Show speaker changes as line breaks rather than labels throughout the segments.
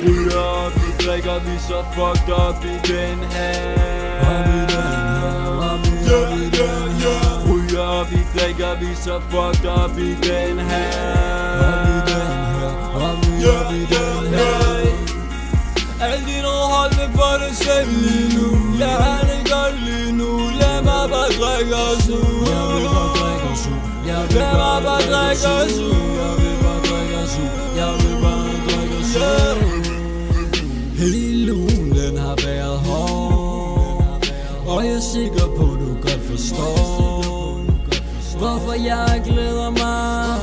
Ryger, vi drikker, vi så fucked up i den her. Ryger, vi drikker, vi så fucked up i den her. Alt dit hold vil få det selv lige nu. Jeg har det godt lige nu. Lad mig bare drikke os ud. Lad mig bare drikke os ud. Hele ugen den har været hård, og jeg er sikker på du godt forstår hvorfor jeg glæder mig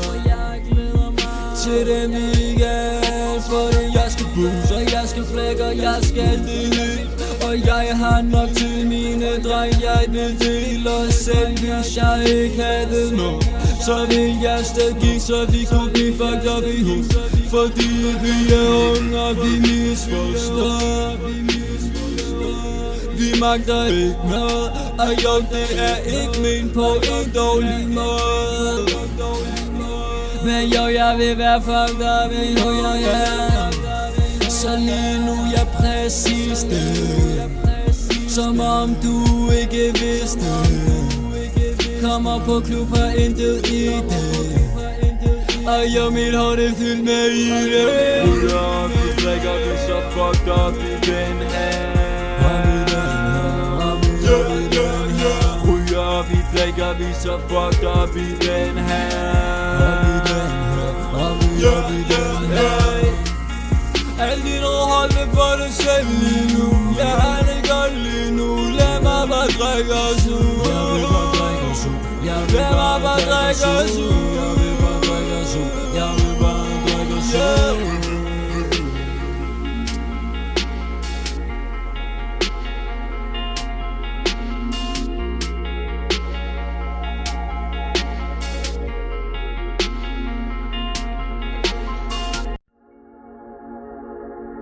til den weekend. Fordi jeg skal booze, og jeg skal flække, og jeg skal det. Og jeg har nok til mine dreng, jeg vil dele. Og selv hvis jeg ikke havde noget, så vil jeg stadig give, så vi kunne blive fucked up i hus. Fordi vi er unge, og vi misforstår. Vi magter ikke noget, og jo, det er ikke ment på en dårlig måde. Men jo, jeg vil være fucked up i hus, yeah. Så lige nu jeg præcis det, som om du ikke vidste. Kommer på klub og intet i det, og jo, mit hoved er fyldt med i det. Ryger, vi drikker, vi så fucked up i den her. Ryger, vi drikker, vi så fucked up i den her. Alt dit hold vil få det selv lige nu. Jeg har det godt lige nu. Lad mig bare drikke os ud. Lad mig bare drikke os ud.